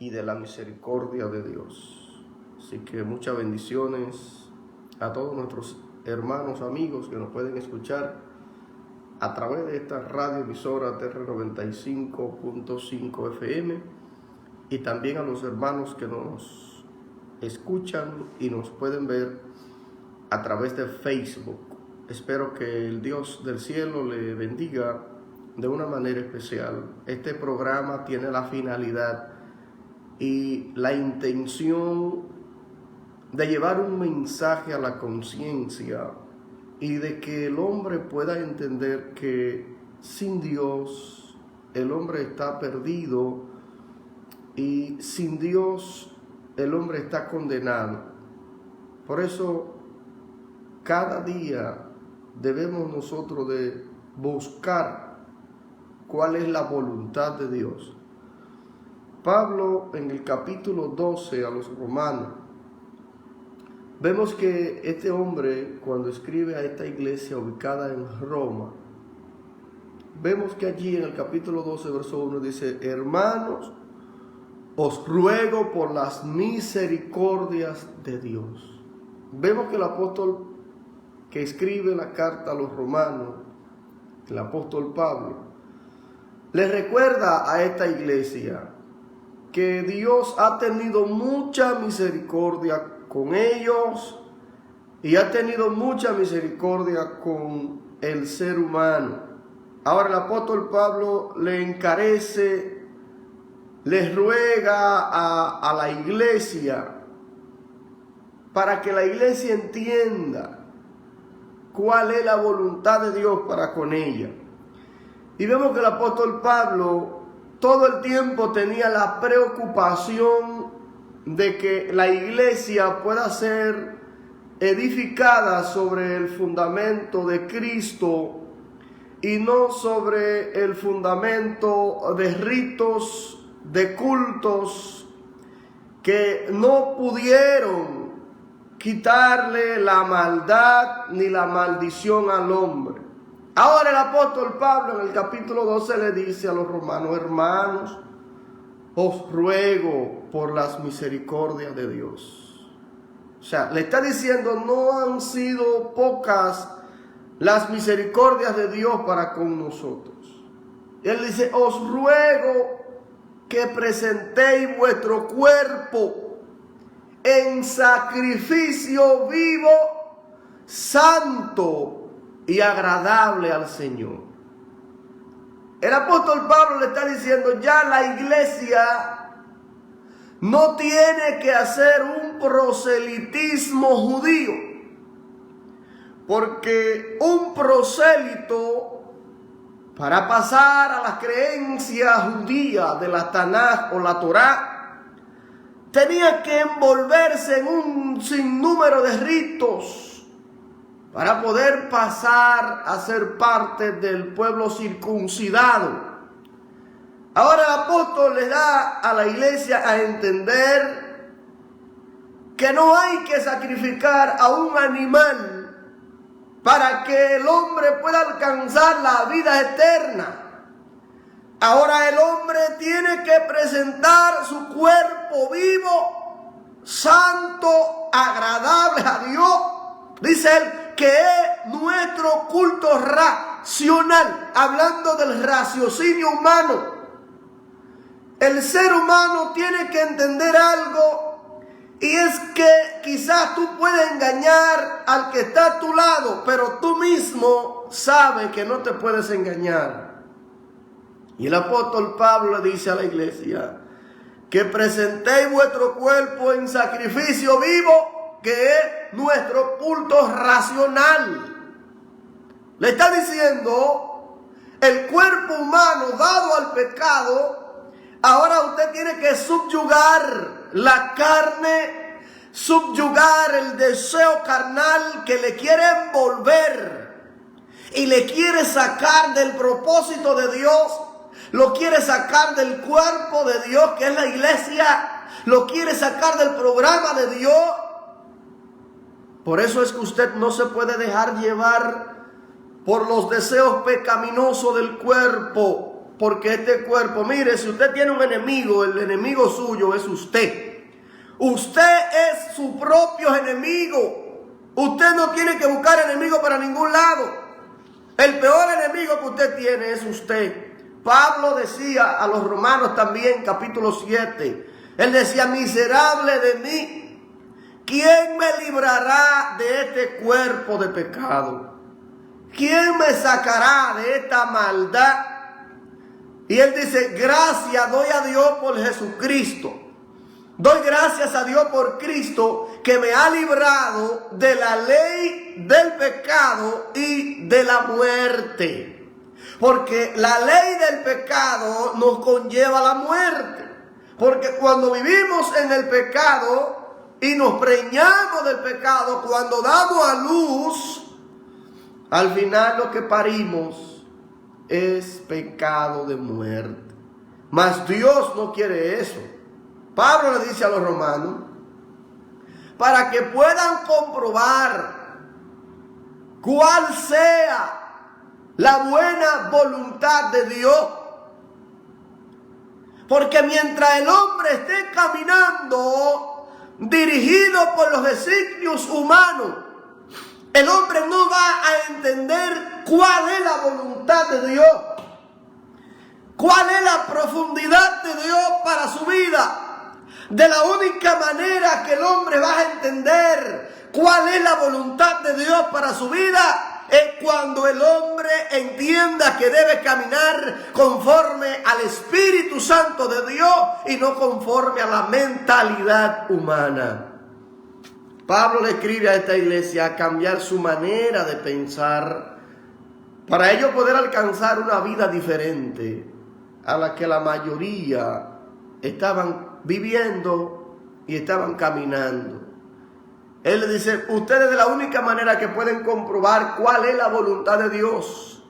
y de la misericordia de Dios. Así que muchas bendiciones a todos nuestros hermanos, amigos que nos pueden escuchar a través de esta radioemisora TR95.5 FM y también a los hermanos que nos escuchan y nos pueden ver a través de Facebook. Espero que el Dios del cielo le bendiga de una manera especial. Este programa tiene la finalidad y la intención de llevar un mensaje a la conciencia y de que el hombre pueda entender que sin Dios el hombre está perdido y sin Dios el hombre está condenado. Por eso cada día debemos nosotros de buscar cuál es la voluntad de Dios. Pablo en el capítulo 12 a los Romanos, vemos que este hombre cuando escribe a esta iglesia ubicada en Roma, vemos que allí en el capítulo 12 verso 1 dice: hermanos, os ruego por las misericordias de Dios. Vemos que el apóstol que escribe la carta a los romanos, el apóstol Pablo, le recuerda a esta iglesia que Dios ha tenido mucha misericordia con ellos y ha tenido mucha misericordia con el ser humano. Ahora el apóstol Pablo le encarece, le ruega a la iglesia para que la iglesia entienda cuál es la voluntad de Dios para con ella. Y vemos que el apóstol Pablo todo el tiempo tenía la preocupación de que la iglesia pueda ser edificada sobre el fundamento de Cristo y no sobre el fundamento de ritos, de cultos que no pudieron quitarle la maldad ni la maldición al hombre. Ahora el apóstol Pablo en el capítulo 12 le dice a los romanos: hermanos, os ruego por las misericordias de Dios. O sea, le está diciendo, no han sido pocas las misericordias de Dios para con nosotros. Y él dice: os ruego que presentéis vuestro cuerpo en sacrificio vivo, santo y agradable al Señor. El apóstol Pablo le está diciendo: ya la iglesia no tiene que hacer un proselitismo judío, porque un prosélito, para pasar a la creencia judía de la Tanaj o la Torá, tenía que envolverse en un sinnúmero de ritos para poder pasar a ser parte del pueblo circuncidado. Ahora el apóstol le da a la iglesia a entender que no hay que sacrificar a un animal para que el hombre pueda alcanzar la vida eterna. Ahora el hombre tiene que presentar su cuerpo vivo, santo, agradable a Dios. Dice él que es nuestro culto racional, hablando del raciocinio humano. El ser humano tiene que entender algo, y es que quizás tú puedes engañar al que está a tu lado, pero tú mismo sabes que no te puedes engañar. Y el apóstol Pablo le dice a la iglesia que presentéis vuestro cuerpo en sacrificio vivo, que es nuestro culto racional. Le está diciendo: el cuerpo humano dado al pecado, ahora usted tiene que subyugar la carne, subyugar el deseo carnal que le quiere envolver y le quiere sacar del propósito de Dios, lo quiere sacar del cuerpo de Dios que es la iglesia, lo quiere sacar del programa de Dios. Por eso es que usted no se puede dejar llevar por los deseos pecaminosos del cuerpo. porque este cuerpo, mire, si usted tiene un enemigo, el enemigo suyo es usted. Usted es su propio enemigo. Usted no tiene que buscar enemigo para ningún lado. El peor enemigo que usted tiene es usted. Pablo decía a los romanos también, capítulo 7, él decía, miserable de mí, ¿quién me librará de este cuerpo de pecado? ¿Quién me sacará de esta maldad? Y él dice, gracias doy a Dios por Jesucristo. Doy gracias a Dios por Cristo que me ha librado de la ley del pecado y de la muerte. Porque la ley del pecado nos conlleva a la muerte. Porque cuando vivimos en el pecado y nos preñamos del pecado, cuando damos a luz, al final lo que parimos es pecado de muerte. Mas Dios no quiere eso. Pablo le dice a los romanos, para que puedan comprobar cuál sea la buena voluntad de Dios. Porque mientras el hombre esté caminando dirigido por los designios humanos, el hombre no va a entender cuál es la voluntad de Dios, cuál es la profundidad de Dios para su vida. De la única manera que el hombre va a entender cuál es la voluntad de Dios para su vida es cuando el hombre entienda que debe caminar conforme al Espíritu Santo de Dios y no conforme a la mentalidad humana. Pablo le escribe a esta iglesia a cambiar su manera de pensar para ellos poder alcanzar una vida diferente a la que la mayoría estaban viviendo y estaban caminando. Él le dice, ustedes de la única manera que pueden comprobar cuál es la voluntad de Dios,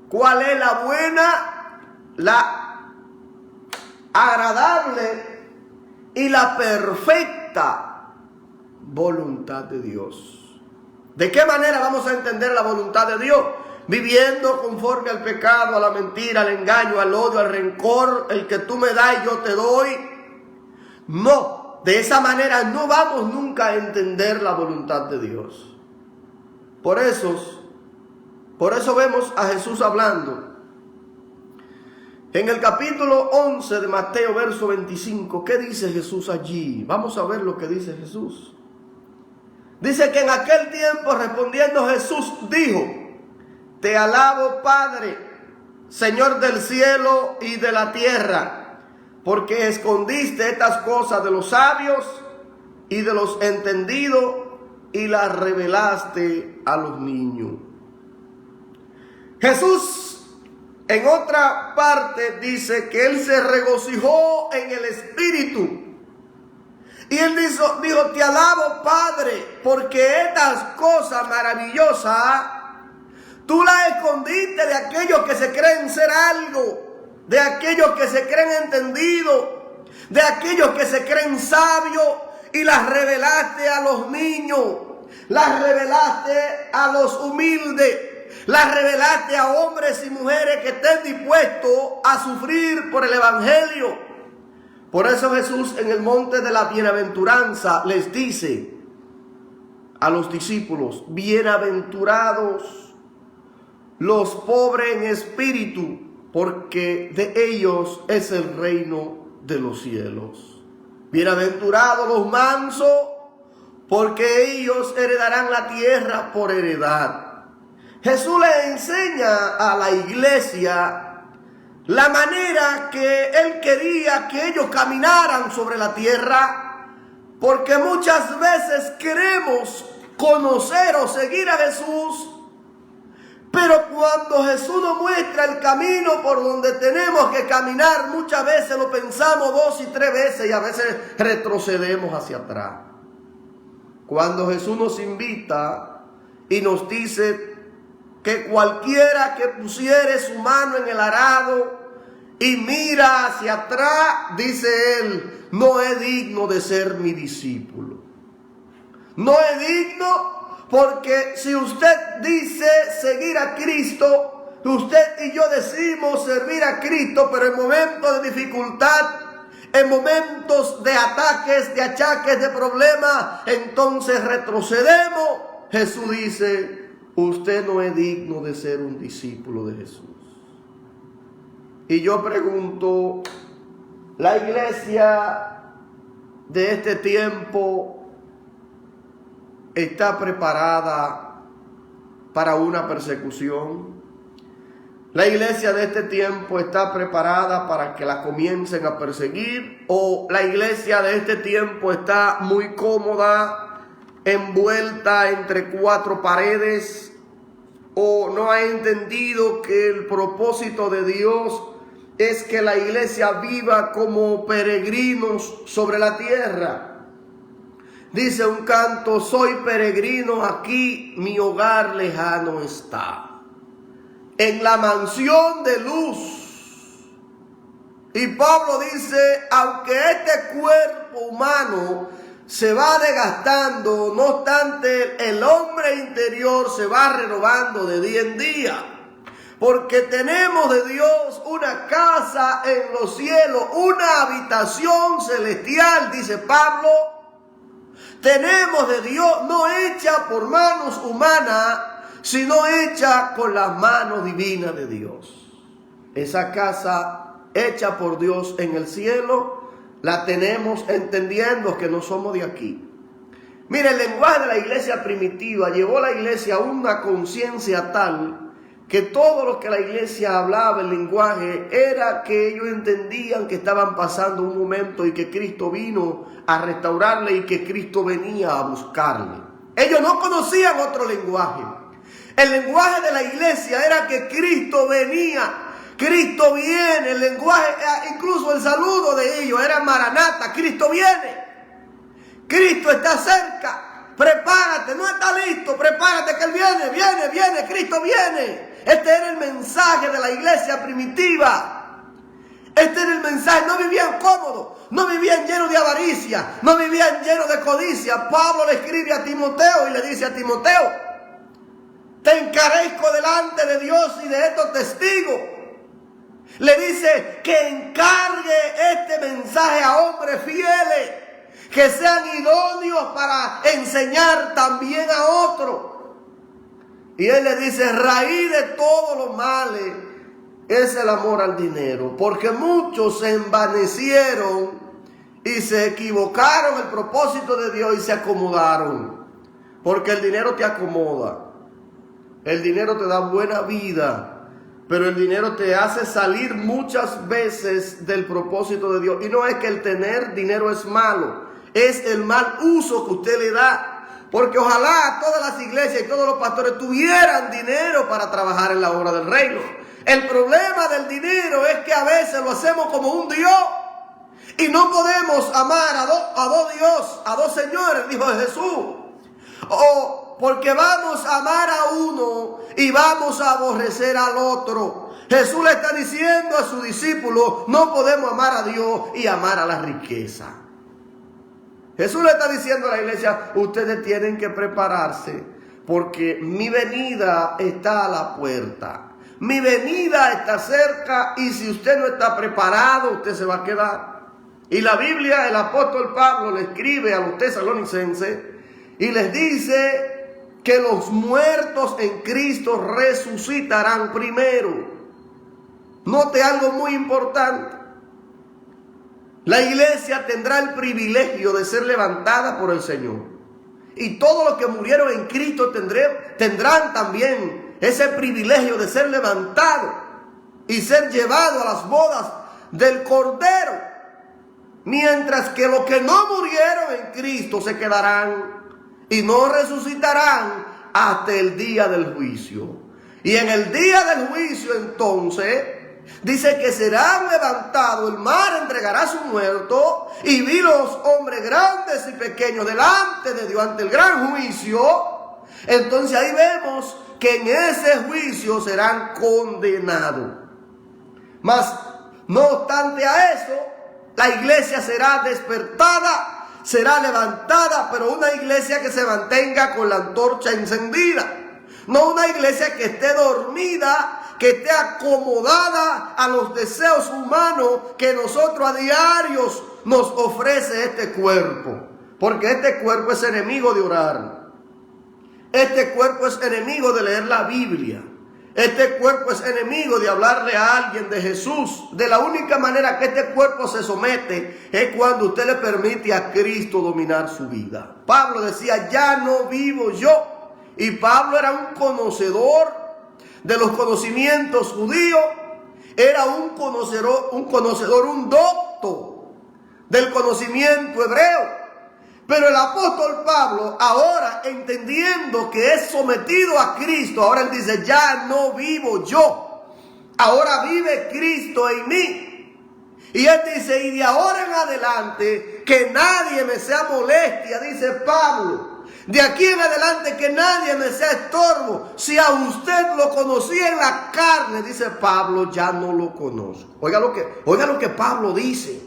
cuál es la buena, la agradable y la perfecta voluntad de Dios. ¿De qué manera vamos a entender la voluntad de Dios? Viviendo conforme al pecado, a la mentira, al engaño, al odio, al rencor, el que tú me das y yo te doy. No, de esa manera no vamos nunca a entender la voluntad de Dios. Por eso vemos a Jesús hablando. En el capítulo 11 de Mateo, verso 25, ¿qué dice Jesús allí? Vamos a ver lo que dice Jesús. Dice que en aquel tiempo respondiendo Jesús dijo, te alabo, Padre, Señor del cielo y de la tierra, porque escondiste estas cosas de los sabios y de los entendidos y las revelaste a los niños. Jesús en otra parte dice que él se regocijó en el Espíritu. Y él dijo, te alabo, Padre, porque estas cosas maravillosas tú las escondiste de aquellos que se creen ser algo, de aquellos que se creen entendidos, de aquellos que se creen sabios, y las revelaste a los niños, las revelaste a los humildes, las revelaste a hombres y mujeres que estén dispuestos a sufrir por el Evangelio. Por eso Jesús en el monte de la bienaventuranza les dice a los discípulos, bienaventurados los pobres en espíritu, porque de ellos es el reino de los cielos. Bienaventurados los mansos, porque ellos heredarán la tierra por heredad. Jesús le enseña a la iglesia la manera que él quería que ellos caminaran sobre la tierra, porque muchas veces queremos conocer o seguir a Jesús, pero cuando Jesús nos muestra el camino por donde tenemos que caminar, muchas veces lo pensamos 2 y 3 veces y a veces retrocedemos hacia atrás. Cuando Jesús nos invita y nos dice que cualquiera que pusiere su mano en el arado y mira hacia atrás, dice él, no es digno de ser mi discípulo. No es digno porque si usted dice seguir a Cristo, Usted y yo decimos servir a Cristo, pero en momentos de dificultad, en momentos de ataques, de achaques, de problemas, entonces retrocedemos. Jesús dice, usted no es digno de ser un discípulo de Jesús. Y yo pregunto, ¿la iglesia de este tiempo está preparada para una persecución? ¿La iglesia de este tiempo está preparada para que la comiencen a perseguir? ¿O la iglesia de este tiempo está muy cómoda, envuelta entre cuatro paredes? ¿O no ha entendido que el propósito de Dios es que la iglesia viva como peregrinos sobre la tierra? Dice un canto, soy peregrino aquí, mi hogar lejano está, en la mansión de luz. Y Pablo dice, aunque este cuerpo humano se va desgastando, no obstante el hombre interior se va renovando de día en día. Porque tenemos de Dios una casa en los cielos, una habitación celestial, dice Pablo. Tenemos de Dios no hecha por manos humanas, sino hecha con las manos divinas de Dios. Esa casa hecha por Dios en el cielo, la tenemos entendiendo que no somos de aquí. Mire, el lenguaje de la iglesia primitiva llevó a la iglesia a una conciencia tal que todo lo que la iglesia hablaba, el lenguaje, era que ellos entendían que estaban pasando un momento y que Cristo vino a restaurarle y que Cristo venía a buscarle. Ellos no conocían otro lenguaje. El lenguaje de la iglesia era que Cristo venía, Cristo viene. El lenguaje, incluso el saludo de ellos era Maranata, Cristo viene, Cristo está cerca, prepárate, no está listo, prepárate que Él viene, Cristo viene. Este era el mensaje de la iglesia primitiva. Este era el mensaje. No vivían cómodos, no vivían llenos de avaricia, no vivían llenos de codicia. Pablo le escribe a Timoteo y le dice a Timoteo, te encarezco delante de Dios y de estos testigos. Le dice que encargue este mensaje a hombres fieles, que sean idóneos para enseñar también a otros. Y él le dice, raíz de todos los males es el amor al dinero, porque muchos se envanecieron y se equivocaron el propósito de Dios y se acomodaron. Porque el dinero te acomoda, el dinero te da buena vida, pero el dinero te hace salir muchas veces del propósito de Dios. Y no es que el tener dinero es malo, es el mal uso que usted le da. Porque ojalá todas las iglesias y todos los pastores tuvieran dinero para trabajar en la obra del reino. El problema del dinero es que a veces lo hacemos como un Dios. Y no podemos amar a dos dioses, a dos señores, dijo Jesús. O porque vamos a amar a uno y vamos a aborrecer al otro. Jesús le está diciendo a sus discípulos, no podemos amar a Dios y amar a la riqueza. Jesús le está diciendo a la iglesia, ustedes tienen que prepararse porque mi venida está a la puerta. Mi venida está cerca y si usted no está preparado, usted se va a quedar. Y la Biblia, el apóstol Pablo le escribe a los tesalonicenses y les dice que los muertos en Cristo resucitarán primero. Note algo muy importante. La iglesia tendrá el privilegio de ser levantada por el Señor. Y todos los que murieron en Cristo tendrán también ese privilegio de ser levantados y ser llevados a las bodas del Cordero. Mientras que los que no murieron en Cristo se quedarán y no resucitarán hasta el día del juicio. Y en el día del juicio entonces dice que serán levantados, el mar entregará a su muerto, y vi los hombres grandes y pequeños delante de Dios ante el gran juicio. Entonces ahí vemos que en ese juicio serán condenados. Mas no obstante a eso, la iglesia será despertada, será levantada, pero una iglesia que se mantenga con la antorcha encendida. No una iglesia que esté dormida, que esté acomodada a los deseos humanos que nosotros a diario nos ofrece este cuerpo. Porque este cuerpo es enemigo de orar. Este cuerpo es enemigo de leer la Biblia. Este cuerpo es enemigo de hablarle a alguien de Jesús. De la única manera que este cuerpo se somete es cuando usted le permite a Cristo dominar su vida. Pablo decía, ya no vivo yo. Y Pablo era un conocedor de los conocimientos judíos. Era un conocedor, un docto del conocimiento hebreo. Pero el apóstol Pablo, ahora entendiendo que es sometido a Cristo, ahora él dice, ya no vivo yo, ahora vive Cristo en mí. Y él dice, y de ahora en adelante, que nadie me sea molestia, dice Pablo. De aquí en adelante que nadie me sea estorbo. Si a usted lo conocía en la carne, dice Pablo, ya no lo conozco. Oiga lo que Pablo dice.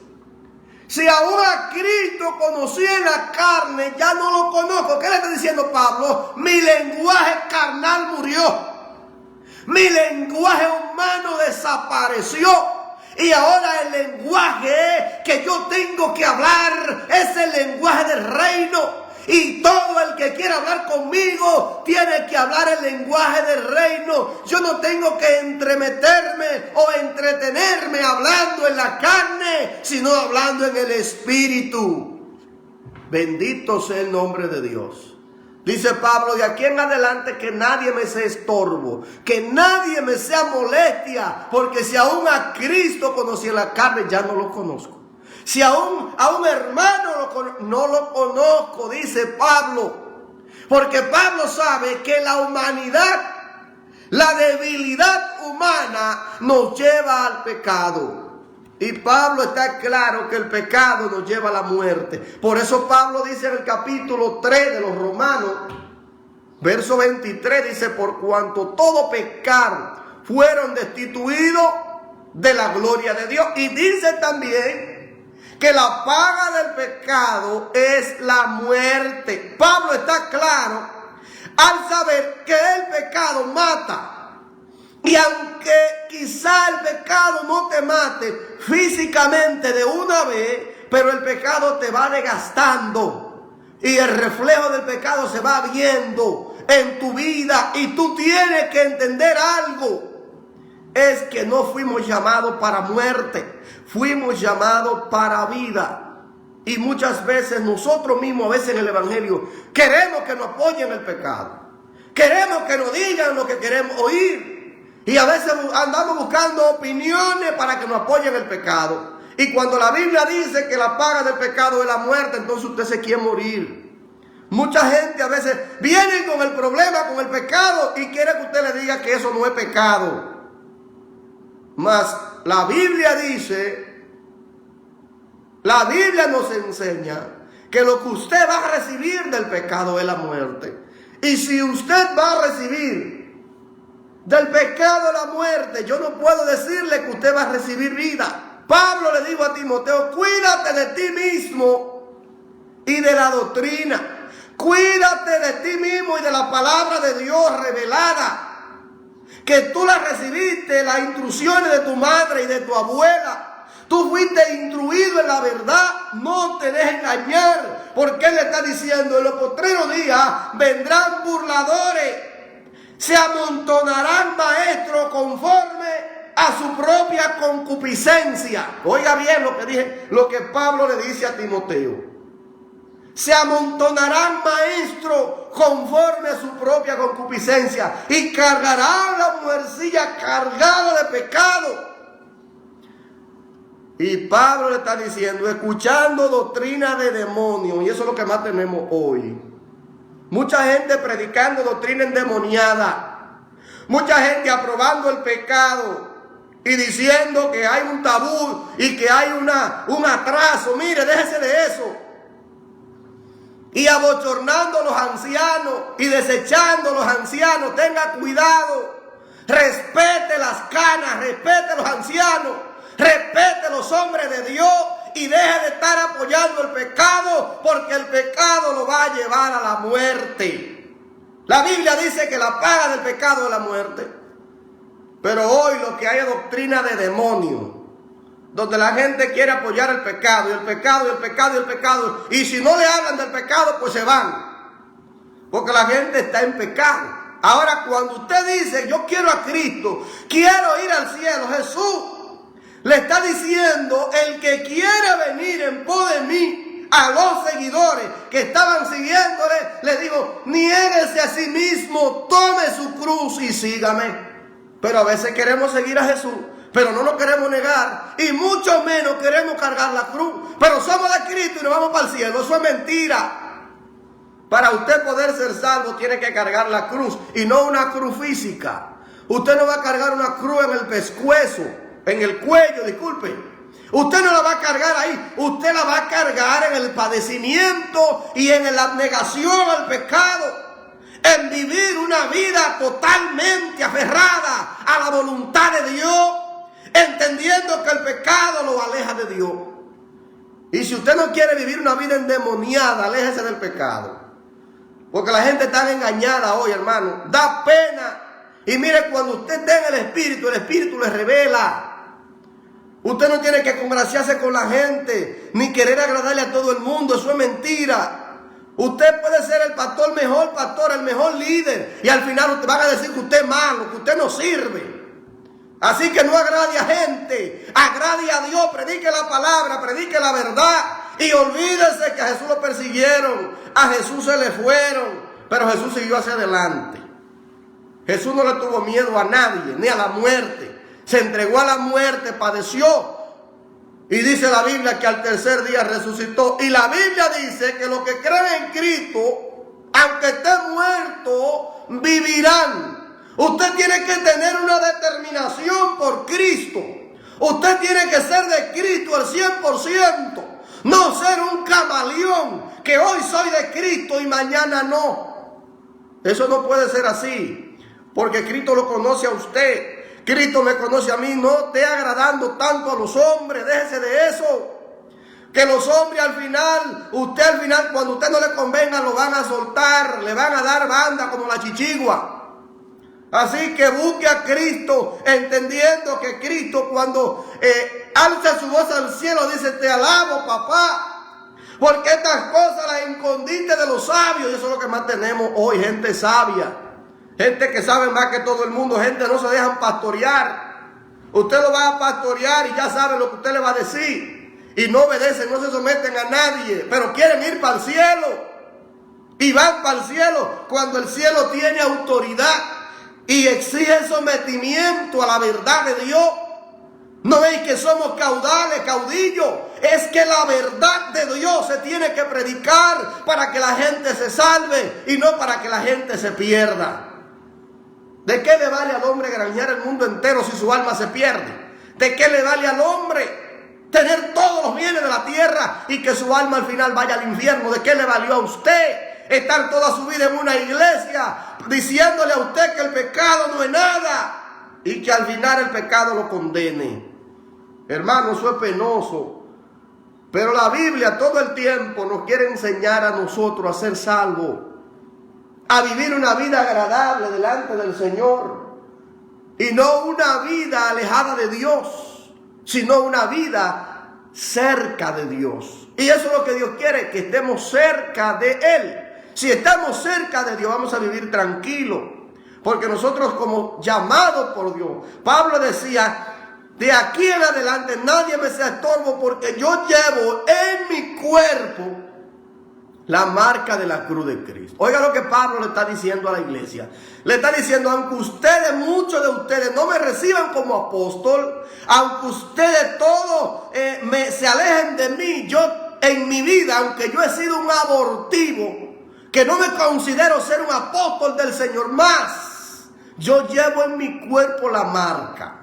Si aún a Cristo conocí en la carne, ya no lo conozco. ¿Qué le está diciendo Pablo? Mi lenguaje carnal murió. Mi lenguaje humano desapareció. Y ahora el lenguaje que yo tengo que hablar es el lenguaje del reino. Y todo el que quiera hablar conmigo tiene que hablar el lenguaje del reino. Yo no tengo que entremeterme o entretenerme hablando en la carne, sino hablando en el espíritu. Bendito sea el nombre de Dios. Dice Pablo, de aquí en adelante que nadie me sea estorbo, que nadie me sea molestia, porque si aún a Cristo conocí en la carne, ya no lo conozco. Si aún a un hermano no lo conozco, dice Pablo. Porque Pablo sabe que la humanidad, la debilidad humana nos lleva al pecado. Y Pablo está claro que el pecado nos lleva a la muerte. Por eso Pablo dice en el capítulo 3 de los Romanos, verso 23, dice, por cuanto todo pecaron, fueron destituidos de la gloria de Dios. Y dice también que la paga del pecado es la muerte. Pablo está claro al saber que el pecado mata. Y aunque quizá el pecado no te mate físicamente de una vez, pero el pecado te va desgastando. Y el reflejo del pecado se va viendo en tu vida. Y tú tienes que entender algo. Es que no fuimos llamados para muerte, fuimos llamados para vida. Y muchas veces nosotros mismos, a veces en el evangelio, queremos que nos apoyen el pecado. Queremos que nos digan lo que queremos oír. Y a veces andamos buscando opiniones para que nos apoyen el pecado. Y cuando la Biblia dice que la paga del pecado es la muerte, entonces usted se quiere morir. Mucha gente a veces viene con el problema, con el pecado, y quiere que usted le diga que eso no es pecado. Mas la Biblia dice, la Biblia nos enseña que lo que usted va a recibir del pecado es la muerte. Y si usted va a recibir del pecado la muerte, yo no puedo decirle que usted va a recibir vida. Pablo le dijo a Timoteo, cuídate de ti mismo y de la doctrina. Cuídate de ti mismo y de la palabra de Dios revelada. Que tú la recibiste, las instrucciones de tu madre y de tu abuela. Tú fuiste instruido en la verdad, no te dejes engañar. Porque él le está diciendo, en los postreros días vendrán burladores. Se amontonarán maestros conforme a su propia concupiscencia. Oiga bien lo que Pablo le dice a Timoteo. Se amontonarán maestros conforme a su propia concupiscencia y cargarán la mujercilla cargada de pecado. Y Pablo le está diciendo, escuchando doctrina de demonios, y eso es lo que más tenemos hoy. Mucha gente predicando doctrina endemoniada, mucha gente aprobando el pecado y diciendo que hay un tabú y que hay un atraso. Mire, déjese de eso. Y abochornando a los ancianos y desechando a los ancianos. Tenga cuidado. Respete las canas, respete a los ancianos, respete a los hombres de Dios y deje de estar apoyando el pecado, porque el pecado lo va a llevar a la muerte. La Biblia dice que la paga del pecado es la muerte. Pero hoy lo que hay es doctrina de demonio, donde la gente quiere apoyar el pecado, y el pecado, y el pecado, y el pecado. Y si no le hablan del pecado, pues se van. Porque la gente está en pecado. Ahora, cuando usted dice, yo quiero a Cristo, quiero ir al cielo, Jesús le está diciendo, el que quiere venir en pos de mí, a los seguidores que estaban siguiéndole, le digo, niéguese a sí mismo, tome su cruz y sígame. Pero a veces queremos seguir a Jesús, pero no nos queremos negar, y mucho menos queremos cargar la cruz. Pero somos de Cristo y nos vamos para el cielo. Eso es mentira. Para usted poder ser salvo tiene que cargar la cruz, y no una cruz física. Usted no va a cargar una cruz en el pescuezo, en el cuello, disculpe. Usted no la va a cargar ahí, usted la va a cargar en el padecimiento y en la abnegación al pecado, en vivir una vida totalmente aferrada a la voluntad de Dios, entendiendo que el pecado lo aleja de Dios. Y si usted no quiere vivir una vida endemoniada, aléjese del pecado. Porque la gente está engañada hoy, hermano. Da pena. Y mire, cuando usted tenga el Espíritu le revela. Usted no tiene que congraciarse con la gente, ni querer agradarle a todo el mundo. Eso es mentira. Usted puede ser el mejor pastor, el mejor líder, y al final usted van a decir que usted es malo, que usted no sirve. Así que no agrade a gente, agrade a Dios, predique la palabra, predique la verdad, y olvídese que a Jesús lo persiguieron, a Jesús se le fueron, pero Jesús siguió hacia adelante. Jesús no le tuvo miedo a nadie, ni a la muerte. Se entregó a la muerte, padeció. Y dice la Biblia que al tercer día resucitó. Y la Biblia dice que los que creen en Cristo, aunque estén muertos, vivirán. Usted tiene que tener una determinación por Cristo. Usted tiene que ser de Cristo al 100%. No ser un camaleón, que hoy soy de Cristo y mañana no. Eso no puede ser así, porque Cristo lo conoce a usted. Cristo me conoce a mí. No esté agradando tanto a los hombres, déjese de eso. Que los hombres al final, cuando usted no le convenga, lo van a soltar, le van a dar banda como la chichigua. Así que busque a Cristo, entendiendo que Cristo cuando alza su voz al cielo dice, te alabo, papá. Porque estas cosas las escondiste de los sabios, y eso es lo que más tenemos hoy, gente sabia. Gente que sabe más que todo el mundo, gente no se dejan pastorear. Usted lo va a pastorear y ya sabe lo que usted le va a decir. Y no obedecen, no se someten a nadie, pero quieren ir para el cielo. Y van para el cielo cuando el cielo tiene autoridad y exige sometimiento a la verdad de Dios. No veis que somos caudales, caudillos. Es que la verdad de Dios se tiene que predicar para que la gente se salve y no para que la gente se pierda. ¿De qué le vale al hombre granjear el mundo entero si su alma se pierde? ¿De qué le vale al hombre tener todos los bienes de la tierra y que su alma al final vaya al infierno? ¿De qué le valió a usted estar toda su vida en una iglesia diciéndole a usted que el pecado no es nada y que al final el pecado lo condene? Hermano, eso es penoso. Pero la Biblia todo el tiempo nos quiere enseñar a nosotros a ser salvos, a vivir una vida agradable delante del Señor, y no una vida alejada de Dios, sino una vida cerca de Dios. Y eso es lo que Dios quiere, que estemos cerca de Él. Si estamos cerca de Dios, vamos a vivir tranquilos, porque nosotros como llamados por Dios, Pablo decía, de aquí en adelante nadie me sea estorbo, porque yo llevo en mi cuerpo la marca de la cruz de Cristo. Oiga lo que Pablo le está diciendo a la iglesia. Le está diciendo, aunque ustedes, muchos de ustedes, no me reciban como apóstol, aunque ustedes todos se alejen de mí, yo en mi vida, aunque yo he sido un abortivo, que no me considero ser un apóstol del Señor más, yo llevo en mi cuerpo la marca.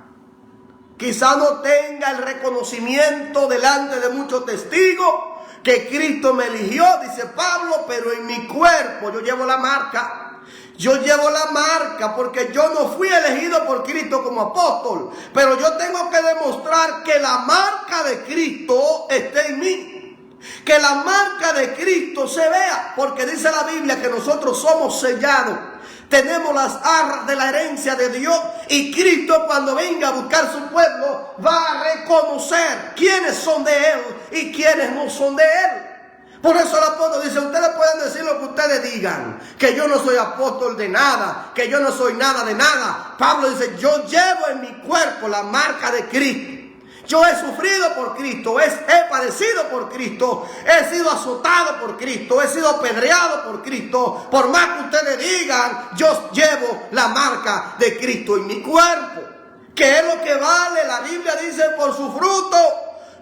Quizá no tenga el reconocimiento delante de muchos testigos, que Cristo me eligió, dice Pablo, pero en mi cuerpo yo llevo la marca. Yo llevo la marca porque yo no fui elegido por Cristo como apóstol, pero yo tengo que demostrar que la marca de Cristo está en mí. Que la marca de Cristo se vea, porque dice la Biblia que nosotros somos sellados. Tenemos las arras de la herencia de Dios, y Cristo, cuando venga a buscar su pueblo, va a reconocer quiénes son de Él y quiénes no son de Él. Por eso el apóstol dice: ustedes pueden decir lo que ustedes digan, que yo no soy apóstol de nada, que yo no soy nada de nada. Pablo dice: yo llevo en mi cuerpo la marca de Cristo. Yo he sufrido por Cristo, he padecido por Cristo, he sido azotado por Cristo, he sido apedreado por Cristo. Por más que ustedes digan, yo llevo la marca de Cristo en mi cuerpo. ¿Qué es lo que vale? La Biblia dice: por su fruto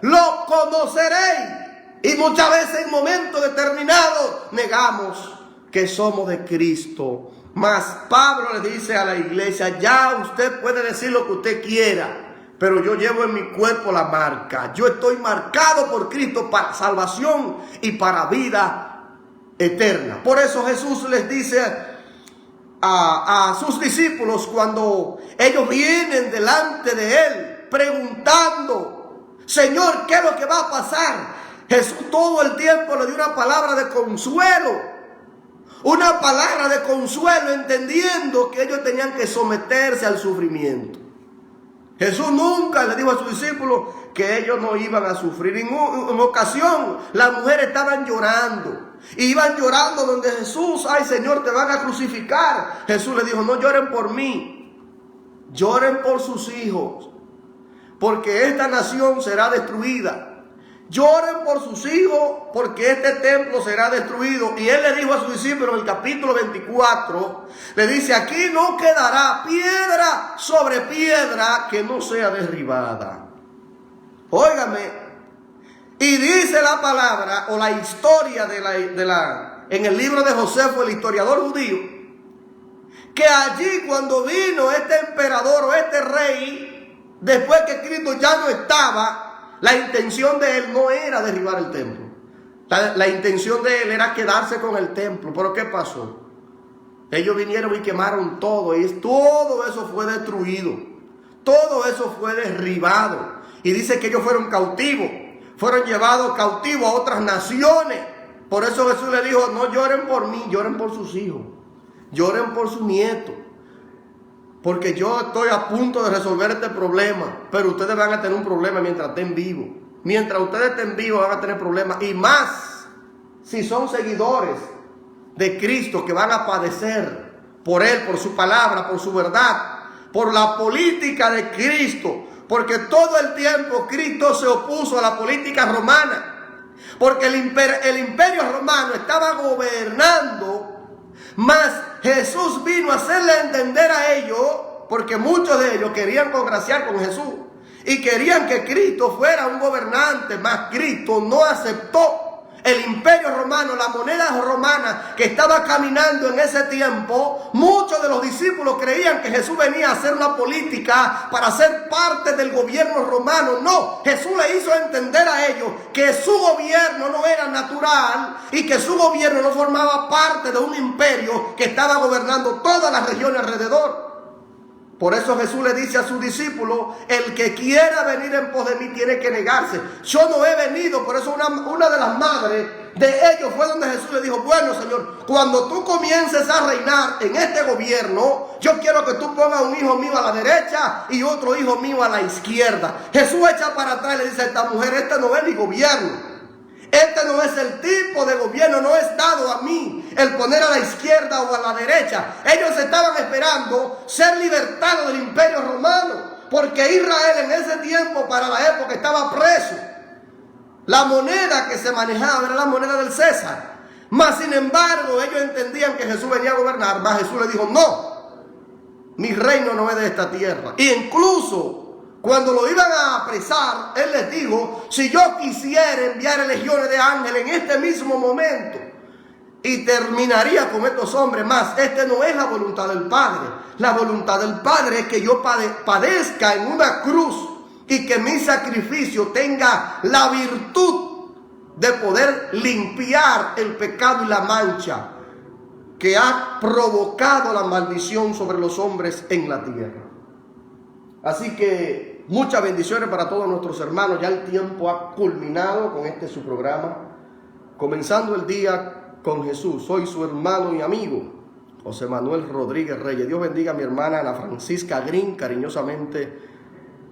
lo conoceréis. Y muchas veces en momentos determinados negamos que somos de Cristo. Mas Pablo le dice a la iglesia: ya usted puede decir lo que usted quiera, pero yo llevo en mi cuerpo la marca. Yo estoy marcado por Cristo para salvación y para vida eterna. Por eso Jesús les dice a sus discípulos, cuando ellos vienen delante de Él preguntando: Señor, ¿qué es lo que va a pasar? Jesús todo el tiempo le dio una palabra de consuelo. Una palabra de consuelo, entendiendo que ellos tenían que someterse al sufrimiento. Jesús nunca le dijo a sus discípulos que ellos no iban a sufrir. En una ocasión las mujeres estaban llorando. Iban llorando donde Jesús: ay Señor, te van a crucificar. Jesús le dijo: no lloren por mí, lloren por sus hijos, porque esta nación será destruida. Lloren por sus hijos, porque este templo será destruido. Y Él le dijo a sus discípulos en el capítulo 24, le dice: aquí no quedará piedra sobre piedra que no sea derribada. Óigame, y dice la palabra o la historia en el libro de Josefo, el historiador judío, que allí cuando vino este emperador o este rey, después que Cristo ya no estaba, la intención de él no era derribar el templo. La intención de él era quedarse con el templo. ¿Pero qué pasó? Ellos vinieron y quemaron todo, y todo eso fue destruido. Todo eso fue derribado. Y dice que ellos fueron cautivos, fueron llevados cautivos a otras naciones. Por eso Jesús le dijo: no lloren por mí, lloren por sus hijos, lloren por sus nietos. Porque yo estoy a punto de resolver este problema, pero ustedes van a tener un problema mientras estén vivos. Mientras ustedes estén vivos van a tener problemas. Y más si son seguidores de Cristo, que van a padecer por Él, por su palabra, por su verdad, por la política de Cristo. Porque todo el tiempo Cristo se opuso a la política romana. Porque el imperio romano estaba gobernando. Mas Jesús vino a hacerle entender a ellos, porque muchos de ellos querían congraciar con Jesús y querían que Cristo fuera un gobernante, mas Cristo no aceptó el imperio romano, la moneda romana que estaba caminando en ese tiempo. Muchos de los discípulos creían que Jesús venía a hacer una política para ser parte del gobierno romano. No, Jesús le hizo entender a ellos que su gobierno no era natural y que su gobierno no formaba parte de un imperio que estaba gobernando todas las regiones alrededor. Por eso Jesús le dice a sus discípulos: el que quiera venir en pos de mí tiene que negarse. Yo no he venido. Por eso una de las madres de ellos fue donde Jesús le dijo: bueno, Señor, cuando tú comiences a reinar en este gobierno, yo quiero que tú pongas un hijo mío a la derecha y otro hijo mío a la izquierda. Jesús echa para atrás y le dice a esta mujer: este no es mi gobierno. Este no es el tipo de gobierno, no es dado a mí el poner a la izquierda o a la derecha. Ellos estaban esperando ser libertados del imperio romano, porque Israel en ese tiempo, para la época, estaba preso. La moneda que se manejaba era la moneda del César. Mas sin embargo, ellos entendían que Jesús venía a gobernar. Mas Jesús les dijo: no, mi reino no es de esta tierra. Y incluso cuando lo iban a apresar, Él les dijo: si yo quisiera enviar legiones de ángeles en este mismo momento, y terminaría con estos hombres, más este no es la voluntad del Padre. La voluntad del Padre es que yo padezca en una cruz y que mi sacrificio tenga la virtud de poder limpiar el pecado y la mancha que ha provocado la maldición sobre los hombres en la tierra. Así que Muchas bendiciones para todos nuestros hermanos. Ya el tiempo ha culminado con este su programa. Comenzando el día con Jesús. Soy su hermano y amigo, José Manuel Rodríguez Reyes. Dios bendiga a mi hermana Ana Francisca Green, cariñosamente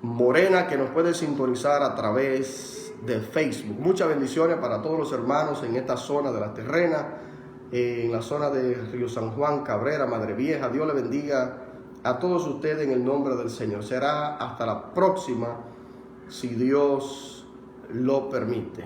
Morena, que nos puede sintonizar a través de Facebook. Muchas bendiciones para todos los hermanos en esta zona de La Terrena, en la zona de Río San Juan, Cabrera, Madre Vieja. Dios le bendiga a todos ustedes en el nombre del Señor. Será hasta la próxima, si Dios lo permite.